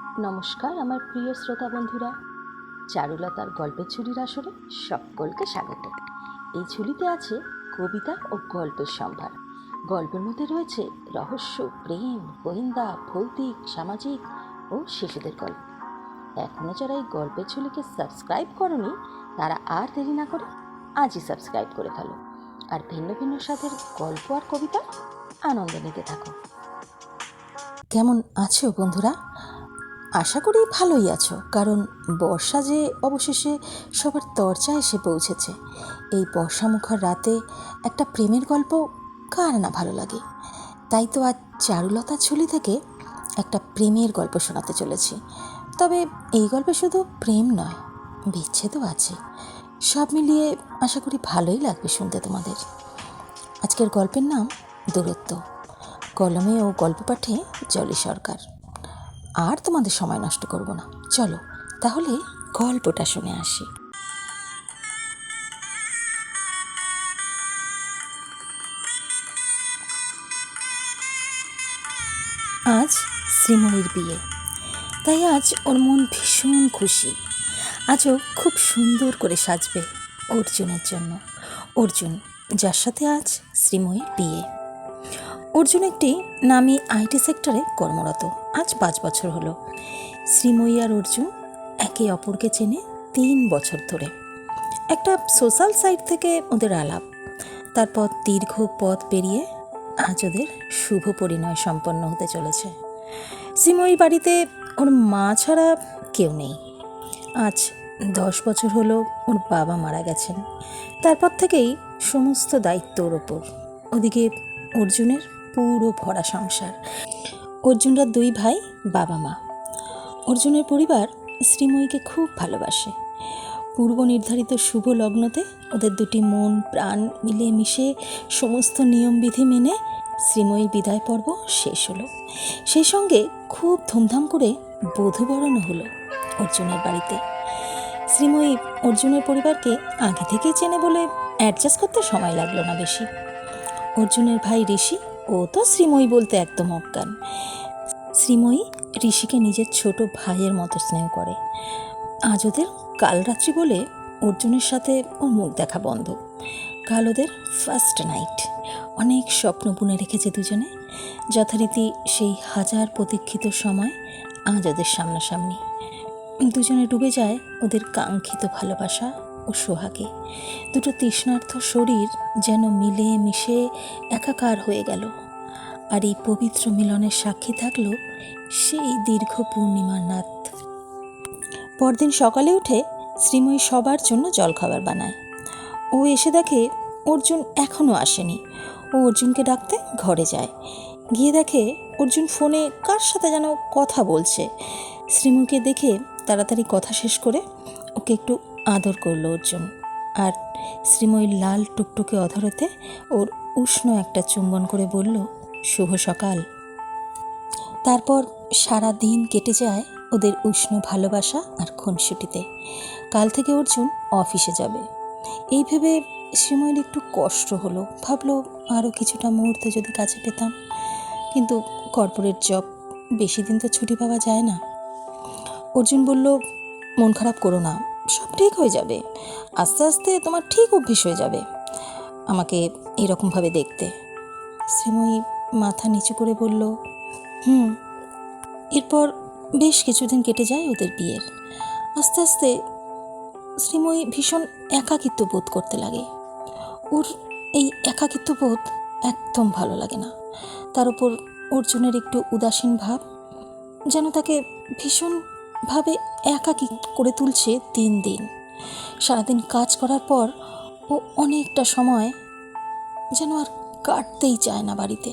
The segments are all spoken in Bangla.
নমস্কার আমার প্রিয় শ্রোতা বন্ধুরা, চারুলতার গল্পের ঝুলির আসরে সকলকে স্বাগত। এই ঝুলিতে আছে কবিতা ও গল্পের সম্ভার। গল্পের মধ্যে রয়েছে রহস্য, প্রেম, গোয়েন্দা, ভৌতিক, সামাজিক ও শিশুদের গল্প। এখনও যারা এই গল্পের ঝুলিকে সাবস্ক্রাইব করনি তারা আর দেরি না করে আজই সাবস্ক্রাইব করে ফেলো আর ভিন্ন ভিন্ন স্বাদের গল্প আর কবিতা আনন্দ নিতে থাকো। কেমন আছো বন্ধুরা? আশা করি ভালোই আছো, কারণ বর্ষা যে অবশেষে সবার তরচা এসে পৌঁছেছে। এই বর্ষামুখর রাতে একটা প্রেমের গল্প কার না ভালো লাগে। তাই তো আজ চারুলতার ঝুলি থেকে একটা প্রেমের গল্প শোনাতে চলেছি। তবে এই গল্পে শুধু প্রেম নয়, বিচ্ছেদও আছে। সব মিলিয়ে আশা করি ভালোই লাগবে শুনতে তোমাদের। আজকের গল্পের নাম দূরত্ব। কলমে ও গল্প পাঠে জলি সরকার। আর তোমাদের সময় নষ্ট করব না, চলো তাহলে গল্পটা শুনে আসি। আজ শ্রীময়ীর বিয়ে, তাই আজ ওর মন ভীষণ খুশি। আজও খুব সুন্দর করে সাজবে অর্জুনের জন্য। অর্জুন, যার সাথে আজ শ্রীময়ীর বিয়ে। অর্জুন একটি নামী আইটি সেক্টরে কর্মরত। আজ 5 বছর হলো। শ্রীময়ী আর অর্জুন একে অপরকে চেনে 3 বছর ধরে। একটা সোশ্যাল সাইট থেকে ওদের আলাপ, তারপর দীর্ঘ পথ পেরিয়ে আজ ওদের শুভ পরিণয় সম্পন্ন হতে চলেছে। শ্রীময়ীর বাড়িতে ওর মা ছাড়া কেউ নেই। আজ 10 বছর হলো ওর বাবা মারা গেছেন। তারপর থেকেই সমস্ত দায়িত্ব ওর ওপর। ওদিকে অর্জুনের পুরো ভরা সংসার। অর্জুনরা 2 ভাই, বাবা মা। অর্জুনের পরিবার শ্রীময়ীকে খুব ভালোবাসে। পূর্ব নির্ধারিত শুভ লগ্নতে ওদের 2টি মন প্রাণ মিলে মিশে সমস্ত নিয়মবিধি মেনে শ্রীময়ীর বিদায় পর্ব শেষ হলো। সেই সঙ্গে খুব ধুমধাম করে বধূবরণও হলো অর্জুনের বাড়িতে। শ্রীময়ী অর্জুনের পরিবারকে আগে থেকেই চেনে বলে অ্যাডজাস্ট করতে সময় লাগলো না বেশি। অর্জুনের ভাই ঋষি, ও তো শ্রীময়ী বলতে একদম অজ্ঞান। শ্রীময়ী ঋষিকে নিজের ছোট ভাইয়ের মতো স্নেহ করে। আজ ওদের কাল রাত্রি বলে অর্জুনের সাথে ওর মুখ দেখা বন্ধ। কাল ওদের ফার্স্ট নাইট। অনেক স্বপ্ন বুনে রেখেছে দুজনে। যথারীতি সেই হাজার প্রতীক্ষিত সময় আজ ওদের সামনাসামনি। দুজনে ডুবে যায় ওদের কাঙ্ক্ষিত ভালোবাসা ও সোহাগে। 2টো তৃষ্ণার্ত শরীর যেন মিলে মিশে একাকার হয়ে গেল। আর এই পবিত্র মিলনের সাক্ষী থাকলো সেই দীর্ঘ পূর্ণিমার রাত। পরদিন সকালে উঠে শ্রীময়ী সবার জন্য জলখাবার বানায়। ও এসে দেখে অর্জুন এখনও আসেনি। ও অর্জুনকে ডাকতে ঘরে যায়। গিয়ে দেখে অর্জুন ফোনে কার সাথে যেন কথা বলছে। শ্রীময়ীকে দেখে তাড়াতাড়ি কথা শেষ করে ওকে একটু আদর করলো অর্জুন। আর শ্রীময়ীর লাল টুকটুকে অধরতে ওর উষ্ণ একটা চুম্বন করে বলল, শুভ সকাল। তারপর সারা দিন কেটে যায় ওদের উষ্ণ ভালোবাসা আর খুনসুটিতে। কাল থেকে অর্জুন অফিসে যাবে। এই ভেবে শ্রীময়ীর একটু কষ্ট হলো। ভাবলো আরও কিছুটা মুহূর্তে যদি কাছে পেতাম, কিন্তু কর্পোরেট জব, বেশি দিন তো ছুটি পাওয়া যায় না। অর্জুন বলল, মন খারাপ করো না, সব ঠিক হয়ে যাবে। আস্তে আস্তে তোমার ঠিক অভ্যেস হয়ে যাবে আমাকে এরকমভাবে দেখতে। শ্রীময়ী মাথা নিচু করে বলল, এরপর বেশ কিছুদিন কেটে যায় ওদের বিয়ের। আস্তে আস্তে শ্রীময়ী ভীষণ একাকিত্ব বোধ করতে লাগে। ওর এই একাকিত্ব বোধ একদম ভালো লাগে না। তার উপর অর্জুনের একটু উদাসীন ভাব যেন তাকে ভীষণভাবে একাকী করে তুলছে দিন দিন। সারাদিন কাজ করার পর ও অনেকটা সময় যেন আর কাটতেই চায় না বাড়িতে।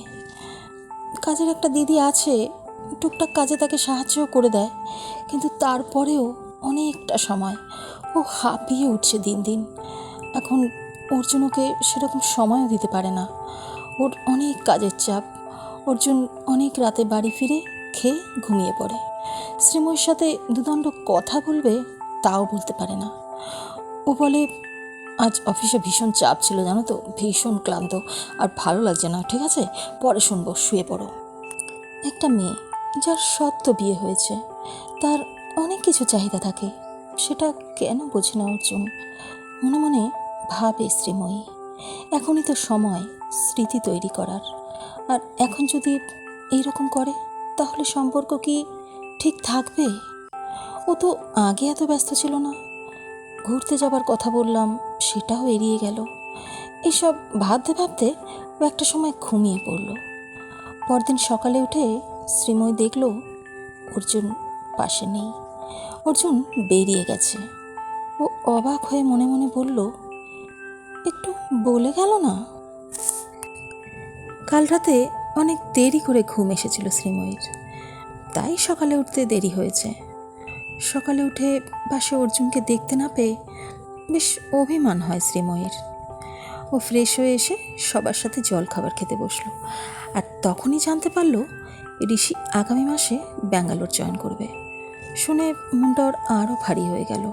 কাজের একটা দিদি আছে, টুকটাক কাজে তাকে সাহায্যও করে দেয়, কিন্তু তারপরেও অনেকটা সময় ও হাঁপিয়ে উঠছে দিন দিন। এখন অর্জুন ওকে সেরকম সময়ও দিতে পারে না। ওর অনেক কাজের চাপ। অর্জুন অনেক রাতে বাড়ি ফিরে খেয়ে ঘুমিয়ে পড়ে। শ্রীময়ীর সাথে দুদণ্ড কথা বলবে তাও বলতে পারে না। ও বলে, আজ অফিসে ভীষণ চাপ ছিল জানো তো, ভীষণ ক্লান্ত, আর ভালো লাগছে না, ঠিক আছে পরে শুনবো, শুয়ে পড়ো। একটা মেয়ে যার সদ্য বিয়ে হয়েছে, তার অনেক কিছু চাহিদা থাকে, সেটা কেন বোঝে না অর্জুন? মনে মনে ভাবে শ্রীময়ী। এখনই তো সময় স্মৃতি তৈরি করার। আর এখন যদি এইরকম করে, তাহলে সম্পর্ক কি ঠিক থাকবে? ও তো আগে এত ব্যস্ত ছিল না। ঘুরতে যাবার কথা বললাম, সেটাও এড়িয়ে গেল। এসব ভাবতে ভাবতে ও একটা সময় ঘুমিয়ে পড়ল। পরদিন সকালে উঠে শ্রীময়ী দেখল অর্জুন পাশে নেই। অর্জুন বেরিয়ে গেছে। ও অবাক হয়ে মনে মনে বলল, একটু বলে গেল না? কাল রাতে অনেক দেরি করে ঘুম এসেছিল শ্রীময়ীর, তাই সকালে উঠতে দেরি হয়েছে। সকালে উঠে পাশে অর্জুনকে দেখতে না পেয়ে বেশ অভিমান হয় শ্রীময়ীর। ও ফ্রেশ হয়ে এসে সবার সাথে জল খাবার খেতে বসলো। আর তখনই জানতে পারলো ঋষি আগামী মাসে ব্যাঙ্গালোর জয়েন করবে। শুনে মনটা ওর আরও ভারী হয়ে গেল।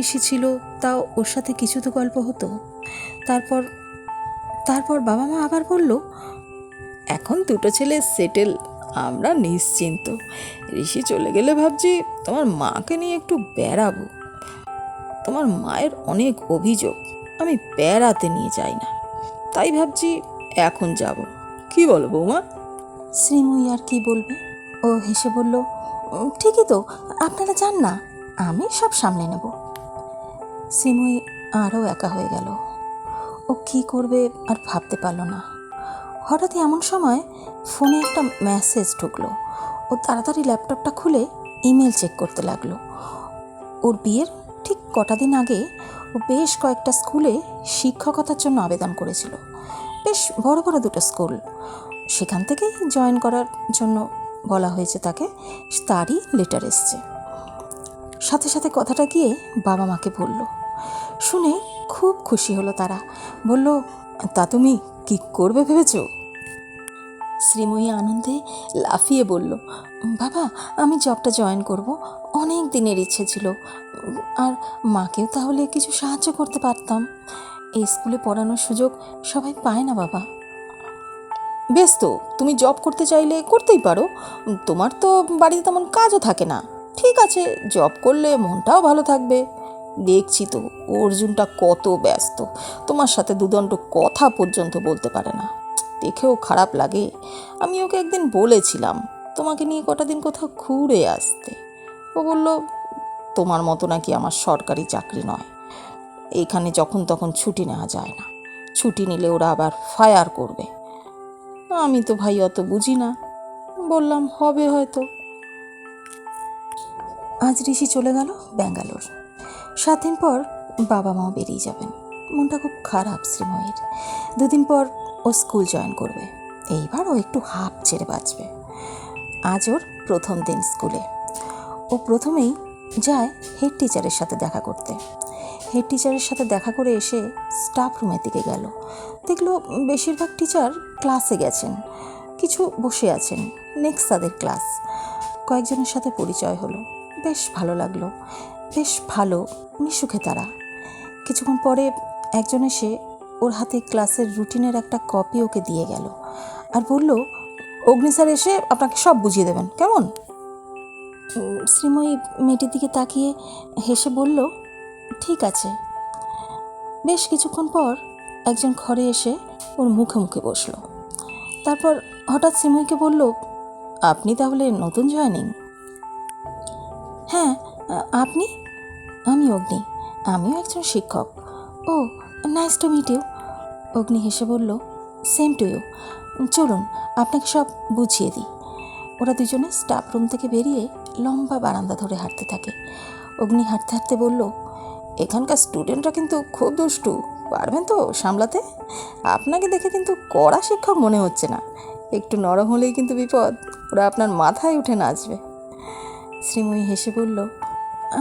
ঋষি ছিল, তাও ওর সাথে কিছু তো গল্প হতো। তারপর তারপর বাবা মা আবার বলল, এখন দুটো ছেলে সেটেল, আমরা নিশ্চিন্ত। ঋষি চলে গেলে ভাবছি তোমার মাকে নিয়ে একটু বেড়াবো। তোমার মায়ের অনেক অভিযোগ আমি বেড়াতে নিয়ে যাই না, তাই ভাবছি এখন যাব। কি বলো বৌমা? শ্রীময়ী আর কি বলবে? ও হেসে বলল, ঠিকই তো, আপনারা যান না, আমি সব সামলে নেব। শ্রীময়ী আরও একা হয়ে গেল। ও কি করবে আর ভাবতে পারল না। হঠাৎই এমন সময় ফোনে একটা মেসেজ ঢুকলো। ও তাড়াতাড়ি ল্যাপটপটা খুলে ইমেল চেক করতে লাগলো। ওর বিয়ের ঠিক কটা দিন আগে ও বেশ কয়েকটা স্কুলে শিক্ষকতার জন্য আবেদন করেছিল। বেশ বড় বড় দুটো স্কুল। সেখান থেকেই জয়েন করার জন্য বলা হয়েছে তাকে, তারই লেটার এসছে। সাথে সাথে কথাটা গিয়ে বাবা মাকে বলল। শুনে খুব খুশি হলো তারা। বলল, তা তুমি কি করবে ভেবেছো? শ্রীময়ী আনন্দে লাফিয়ে বলল, বাবা, আমি জবটা জয়েন করব, অনেক দিনের ইচ্ছে ছিল। আর মাকেও তাহলে কিছু সাহায্য করতে পারতাম। এই স্কুলে পড়ানোর সুযোগ সবাই পায় না বাবা। বেশ তো, তুমি জব করতে চাইলে করতেই পারো। তোমার তো বাড়িতে তেমন কাজও থাকে না। ঠিক আছে, জব করলে মনটাও ভালো থাকবে। দেখছি তো অর্জুনটা কত ব্যস্ত, তোমার সাথে দুদণ্ড কথা পর্যন্ত বলতে পারে না। দেখেও খারাপ লাগে। আমি ওকে একদিন বলেছিলাম তোমাকে নিয়ে কটা দিন কোথাও ঘুরে আসতে। ও বলল, তোমার মতো নাকি আমার সরকারি চাকরি নয়, এইখানে যখন তখন ছুটি নেওয়া যায় না। ছুটি নিলে ওরা আবার ফায়ার করবে। আমি তো ভাই অত বুঝি না। বললাম, হবে হয়তো। আজ ঋষি চলে গেল ব্যাঙ্গালোর। 7 দিন পর বাবা মাও বেরিয়ে যাবেন। মনটা খুব খারাপ শ্রীময়ীর। 2 দিন পর ও স্কুল জয়েন করবে। এইবার ও একটু হাঁপ ছেড়ে বাঁচবে। আজ ওর প্রথম দিন স্কুলে। ও প্রথমেই যায় হেড টিচারের সাথে দেখা করতে। হেড টিচারের সাথে দেখা করে এসে স্টাফ রুমের দিকে গেল। দেখলো বেশিরভাগ টিচার ক্লাসে গেছেন, কিছু বসে আছেন, নেক্সট তাদের ক্লাস। কয়েকজনের সাথে পরিচয় হলো, বেশ ভালো লাগলো। বেশ ভালো মিশুকে তারা। কিছুক্ষণ পরে একজন এসে ওর হাতে ক্লাসের রুটিনের একটা কপি ওকে দিয়ে গেল আর বলল, অগ্নি স্যার এসে আপনাকে সব বুঝিয়ে দেবেন, কেমন? শ্রীময়ী মেয়েটির দিকে তাকিয়ে হেসে বলল, ঠিক আছে। বেশ কিছুক্ষণ পর একজন ঘরে এসে ওর মুখে মুখে বসলো। তারপর হঠাৎ শ্রীময়ীকে বলল, আপনি তাহলে নতুন জয়েনিং? হ্যাঁ, আপনি? আমি অগ্নি, আমিও একজন শিক্ষক। ও, নাইস টু মিট ইউ। অগ্নি হেসে বলল, সেম টু ইউ। চলুন আপনাকে সব বুঝিয়ে দিই। ওরা দুজনে স্টাফ রুম থেকে বেরিয়ে লম্বা বারান্দা ধরে হাঁটতে থাকে। অগ্নি হাঁটতে হাঁটতে বলল, এখানকার স্টুডেন্টরা কিন্তু খুব দুষ্টু, পারবেন তো সামলাতে? আপনাকে দেখে কিন্তু কড়া শিক্ষক মনে হচ্ছে না। একটু নরম হলেই কিন্তু বিপদ, ওরা আপনার মাথায় উঠে নাচবে। শ্রীময়ী হেসে বলল,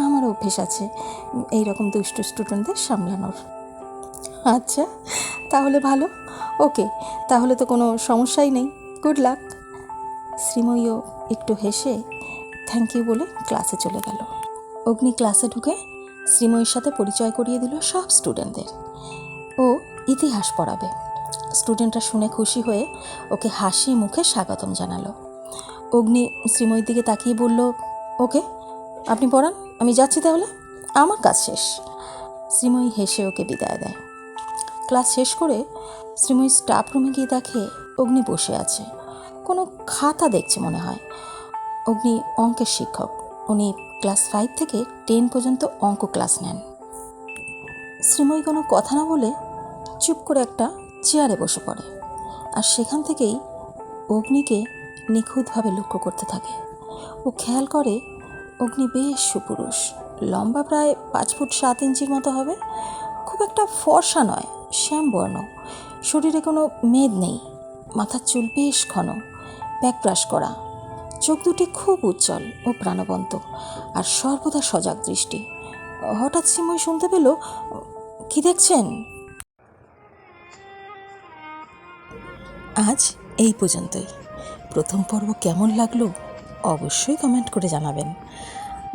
আমার অভ্যেস আছে এই রকম দুষ্টু স্টুডেন্টদের সামলানোর। আচ্ছা, তাহলে ভালো। ওকে, তাহলে তো কোনো সমস্যাই নেই। Good luck. শ্রীময়ীও একটু হেসে থ্যাংক ইউ বলে ক্লাসে চলে গেল। অগ্নি ক্লাসে ঢুকে শ্রীময়ীর সাথে পরিচয় করিয়ে দিল সব স্টুডেন্টদের। ও ইতিহাস পড়াবে। স্টুডেন্টরা শুনে খুশি হয়ে ওকে হাসি মুখে স্বাগতম জানালো। অগ্নি শ্রীময়ীর দিকে তাকিয়ে বলল, ওকে, আপনি পড়ান, আমি যাচ্ছি তাহলে, আমার কাজ শেষ। শ্রীময়ী হেসে ওকে বিদায় দেয়। ক্লাস শেষ করে শ্রীময়ী স্টাফ রুমে গিয়ে দেখে অগ্নি বসে আছে, কোনো খাতা দেখছে মনে হয়। অগ্নি অঙ্কের শিক্ষক, উনি ক্লাস 5 থেকে 10 পর্যন্ত অঙ্ক ক্লাস নেন। শ্রীময়ী কোনো কথা না বলে চুপ করে একটা চেয়ারে বসে পড়ে, আর সেখান থেকেই অগ্নিকে নিখুঁতভাবে লক্ষ্য করতে থাকে। ও খেয়াল করে অগ্নি বেশ সুপুরুষ, লম্বা প্রায় 5 ফুট 7 ইঞ্চির মতো হবে, খুব একটা ফর্সা নয়, শ্যামবর্ণ, শরীরে কোনো মেদ নেই, মাথার চুল বেশ ঘন, ব্যাক ব্রাশ করা, চোখ দুটি খুব উজ্জ্বল ও প্রাণবন্ত, আর সর্বদা সজাগ দৃষ্টি। হঠাৎ শ্রীময়ী শুনতে পেল, কি দেখছেন? আজ এই পর্যন্তই। প্রথম পর্ব কেমন লাগলো অবশ্যই কমেন্ট করে জানাবেন।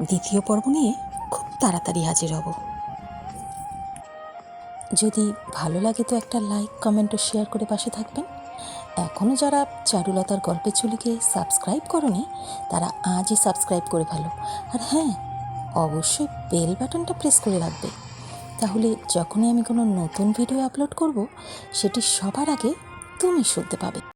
দ্বিতীয় পর্ব নিয়ে খুব তাড়াতাড়ি হাজির হব। যদি ভালো লাগে তো একটা লাইক, কমেন্ট ও শেয়ার করে পাশে থাকবেন। এখনও যারা চারুলতার গল্পের ঝুলিকে সাবস্ক্রাইব করনি তারা আজই সাবস্ক্রাইব করে ফেলো। আর হ্যাঁ, অবশ্যই বেল বাটনটা প্রেস করে রাখবে, তাহলে যখনই আমি কোনো নতুন ভিডিও আপলোড করব সেটি সবার আগে তুমি শুনতে পাবে।